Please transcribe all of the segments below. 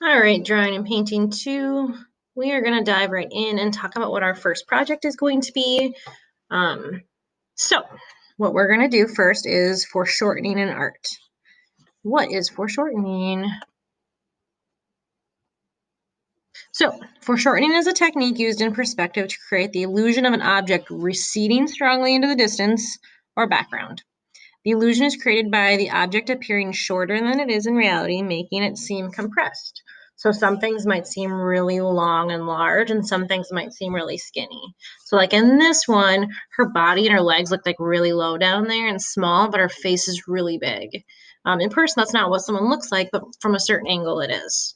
All right, drawing and painting 2. We are going to dive right in and talk about what our first project is going to be. So what we're going to do first is foreshortening in art. What is foreshortening? So foreshortening is a technique used in perspective to create the illusion of an object receding strongly into the distance or background. The illusion is created by the object appearing shorter than it is in reality, making it seem compressed. So some things might seem really long and large, and some things might seem really skinny. So like in this one, her body and her legs look like really low down there and small, but her face is really big. In person, that's not what someone looks like, but from a certain angle it is.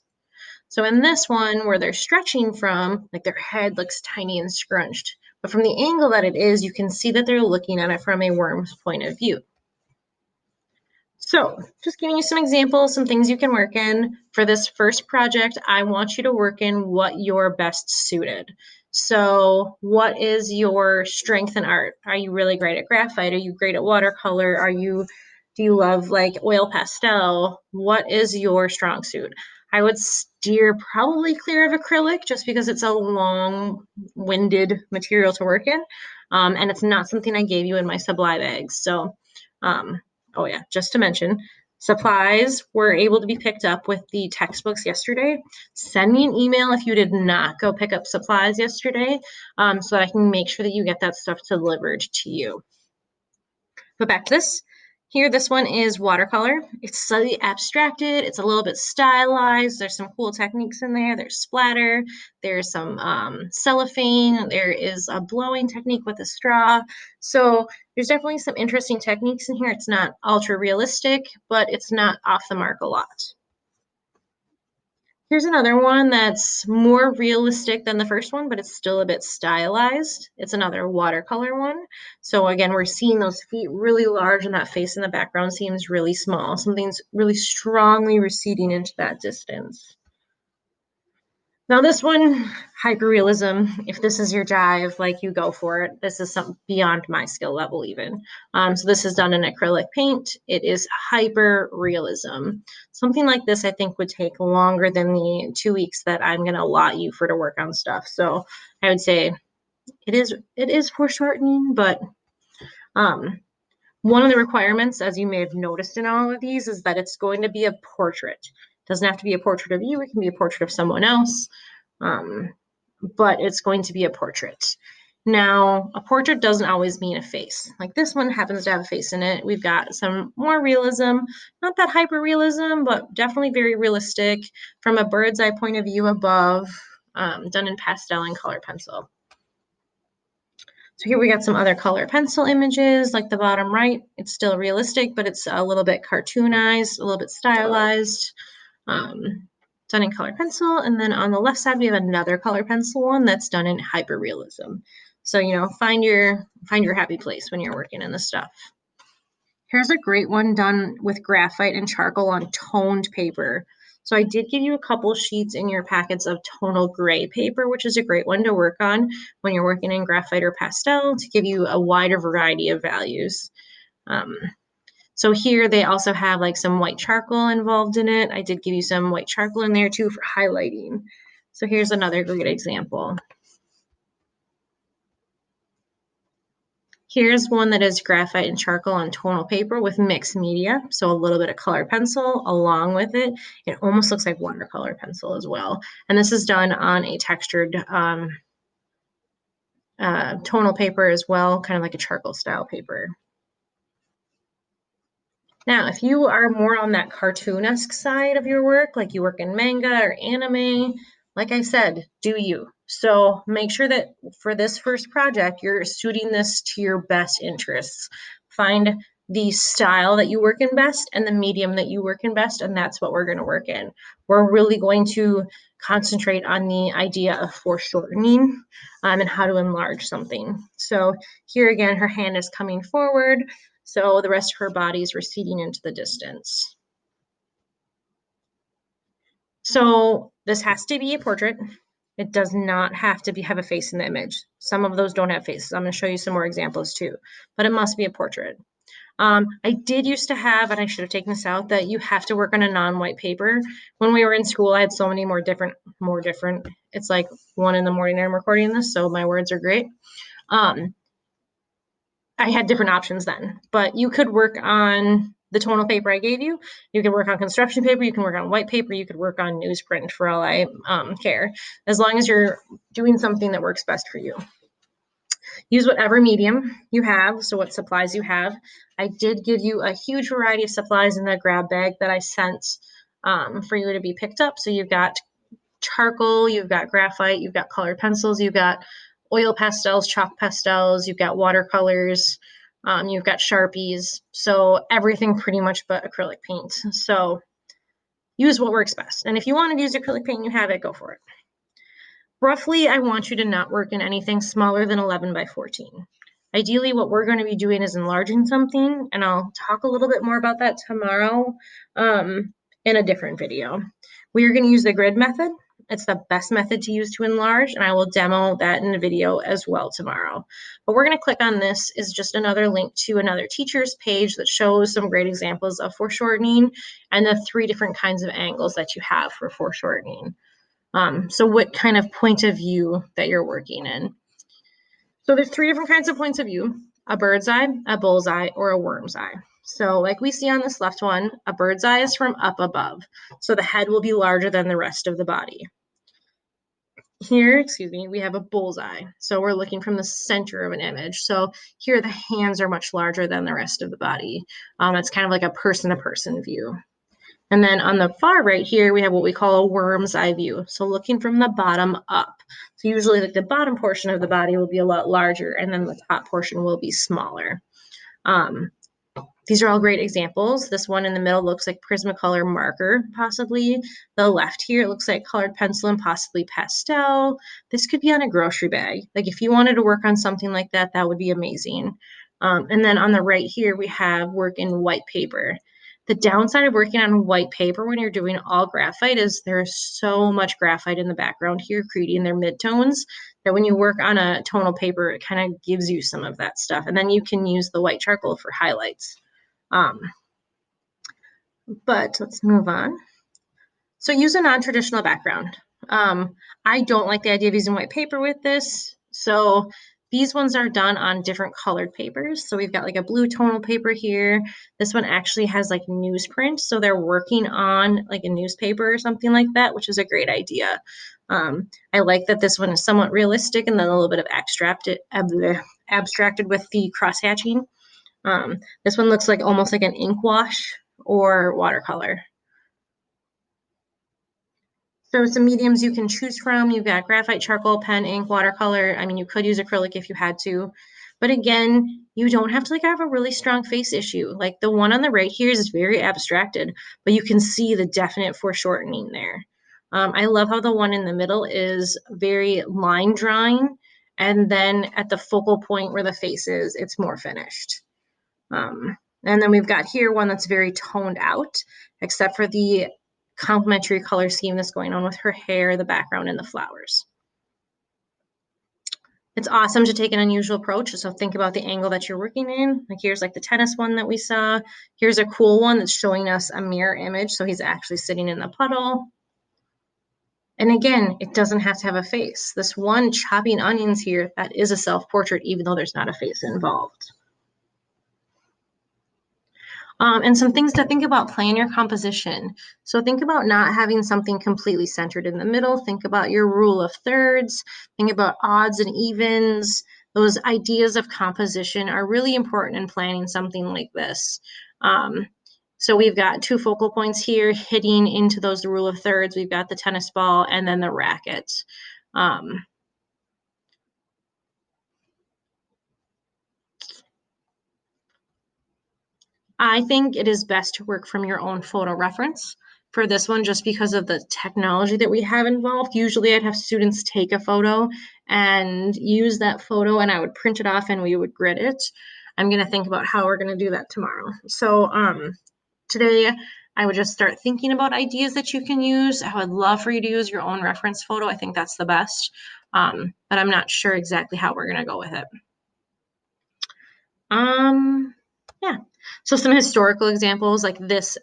So in this one, where they're stretching from, like their head looks tiny and scrunched. But from the angle that it is, you can see that they're looking at it from a worm's point of view. So just giving you some examples, some things you can work in. For this first project, I want you to work in what you're best suited. So what is your strength in art? Are you really great at graphite? Are you great at watercolor? Do you love like oil pastel? What is your strong suit? I would steer probably clear of acrylic just because it's a long-winded material to work in. And it's not something I gave you in my supply bags. So oh yeah, just to mention, supplies were able to be picked up with the textbooks yesterday. Send me an email if you did not go pick up supplies yesterday, so that I can make sure that you get that stuff delivered to you. But back to this. Here, this one is watercolor. It's slightly abstracted. It's a little bit stylized. There's some cool techniques in there. There's splatter. There's some cellophane. There is a blowing technique with a straw. So there's definitely some interesting techniques in here. It's not ultra realistic, but it's not off the mark a lot. Here's another one that's more realistic than the first one, but it's still a bit stylized. It's another watercolor one. So again, we're seeing those feet really large and that face in the background seems really small. Something's really strongly receding into that distance. Now this one, hyperrealism, if this is your jive, like you go for it. This is something beyond my skill level even. So this is done in acrylic paint. It is hyperrealism. Something like this I think would take longer than the 2 weeks that I'm gonna allot you for to work on stuff. So I would say it is foreshortening, but one of the requirements, as you may have noticed in all of these, is that it's going to be a portrait. It doesn't have to be a portrait of you, it can be a portrait of someone else, but it's going to be a portrait. Now, a portrait doesn't always mean a face. Like this one happens to have a face in it. We've got some more realism, not that hyper realism, but definitely very realistic from a bird's eye point of view above, done in pastel and color pencil. So here we got some other color pencil images, like the bottom right. It's still realistic, but it's a little bit cartoonized, a little bit stylized, done in color pencil. And then on the left side, we have another color pencil one that's done in hyperrealism. So, you know, find your happy place when you're working in this stuff. Here's a great one done with graphite and charcoal on toned paper. So I did give you a couple sheets in your packets of tonal gray paper, which is a great one to work on when you're working in graphite or pastel to give you a wider variety of values. So here they also have like some white charcoal involved in it. I did give you some white charcoal in there too for highlighting. So here's another great example. Here's one that is graphite and charcoal on tonal paper with mixed media, so a little bit of color pencil along with it. It almost looks like watercolor pencil as well. And this is done on a textured tonal paper as well, kind of like a charcoal style paper. Now, if you are more on that cartoon-esque side of your work, like you work in manga or anime, like I said, do you. So make sure that for this first project, you're suiting this to your best interests. Find the style that you work in best and the medium that you work in best, and that's what we're going to work in. We're really going to concentrate on the idea of foreshortening and how to enlarge something. So here again, her hand is coming forward. So the rest of her body is receding into the distance. So this has to be a portrait. It does not have to have a face in the image. Some of those don't have faces. I'm going to show you some more examples too, but it must be a portrait. I did used to have, and I should have taken this out, that you have to work on a non-white paper. When we were in school, I had so many more different. It's like 1 in the morning I'm recording this, so my words are great. I had different options then, but you could work on the tonal paper I gave you. You could work on construction paper. You can work on white paper. You could work on newsprint for all I care, as long as you're doing something that works best for you. Use whatever medium you have, so what supplies you have. I did give you a huge variety of supplies in the grab bag that I sent for you to be picked up. So you've got charcoal, you've got graphite, you've got colored pencils, you've got oil pastels, chalk pastels, you've got watercolors, you've got Sharpies. So everything pretty much but acrylic paint. So use what works best. And if you want to use acrylic paint, you have it, go for it. Roughly, I want you to not work in anything smaller than 11 by 14. Ideally, what we're going to be doing is enlarging something, and I'll talk a little bit more about that tomorrow in a different video. We are going to use the grid method. It's the best method to use to enlarge, and I will demo that in a video as well tomorrow. But we're going to click on this is just another link to another teacher's page that shows some great examples of foreshortening and the 3 different kinds of angles that you have for foreshortening. So what kind of point of view that you're working in. So there's 3 different kinds of points of view: a bird's eye, a bull's eye, or a worm's eye. So like we see on this left one, a bird's eye is from up above. So the head will be larger than the rest of the body. Here, excuse me, we have a bull's eye. So we're looking from the center of an image. So here the hands are much larger than the rest of the body. It's kind of like a person-to-person view. And then on the far right here, we have what we call a worm's eye view. So looking from the bottom up. So usually like the bottom portion of the body will be a lot larger and then the top portion will be smaller. These are all great examples. This one in the middle looks like Prismacolor marker, possibly. The left here, it looks like colored pencil and possibly pastel. This could be on a grocery bag. Like if you wanted to work on something like that, that would be amazing. And then on the right here, we have work in white paper. The downside of working on white paper when you're doing all graphite is there's so much graphite in the background here creating their midtones that when you work on a tonal paper, it kind of gives you some of that stuff. And then you can use the white charcoal for highlights. But let's move on. So use a non-traditional background. I don't like the idea of using white paper with this. So these ones are done on different colored papers. So we've got like a blue tonal paper here. This one actually has like newsprint. So they're working on like a newspaper or something like that, which is a great idea. I like that this one is somewhat realistic and then a little bit of abstracted with the cross hatching. This one looks like almost like an ink wash or watercolor. So some mediums you can choose from. You've got graphite, charcoal, pen, ink, watercolor. I mean, you could use acrylic if you had to. But again, you don't have to like have a really strong face issue. Like the one on the right here is very abstracted, but you can see the definite foreshortening there. I love how the one in the middle is very line drawing. And then at the focal point where the face is, it's more finished. And then we've got here one that's very toned out, except for the complementary color scheme that's going on with her hair, the background, and the flowers. It's awesome to take an unusual approach. So think about the angle that you're working in. Like here's like the tennis one that we saw. Here's a cool one that's showing us a mirror image. So he's actually sitting in the puddle. And again, it doesn't have to have a face. This one chopping onions here, that is a self-portrait, even though there's not a face involved. And some things to think about playing your composition. So think about not having something completely centered in the middle. Think about your rule of thirds. Think about odds and evens. Those ideas of composition are really important in planning something like this. So we've got 2 focal points here hitting into those rule of thirds. We've got the tennis ball and then the racket. I think it is best to work from your own photo reference for this one, just because of the technology that we have involved. Usually I'd have students take a photo and use that photo and I would print it off and we would grid it. I'm going to think about how we're going to do that tomorrow. So today I would just start thinking about ideas that you can use. I would love for you to use your own reference photo. I think that's the best, but I'm not sure exactly how we're going to go with it. Yeah. So some historical examples, like this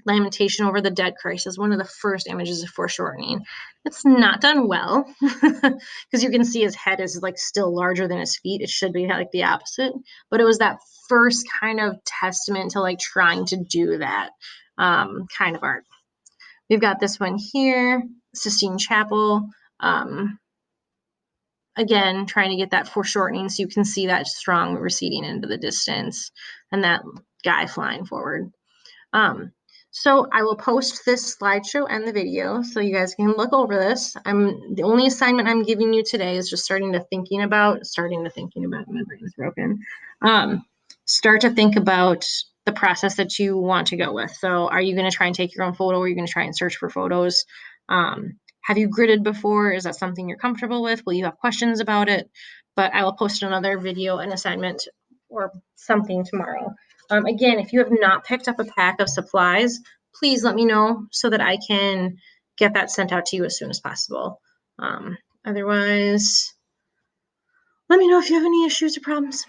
lamentation over the dead Christ, is one of the first images of foreshortening. It's not done well because you can see his head is like still larger than his feet. It should be like the opposite, but it was that first kind of testament to like trying to do that kind of art. We've got this one here, Sistine Chapel. Again, trying to get that foreshortening so you can see that strong receding into the distance and that guy flying forward. So I will post this slideshow and the video so you guys can look over this. The only assignment I'm giving you today is just starting to thinking about, my brain is broken. Start to think about the process that you want to go with. So are you going to try and take your own photo? Or are you going to try and search for photos? Have you gridded before? Is that something you're comfortable with? Will you have questions about it? But I will post another video and assignment or something tomorrow. Again, if you have not picked up a pack of supplies, please let me know so that I can get that sent out to you as soon as possible. Otherwise, let me know if you have any issues or problems.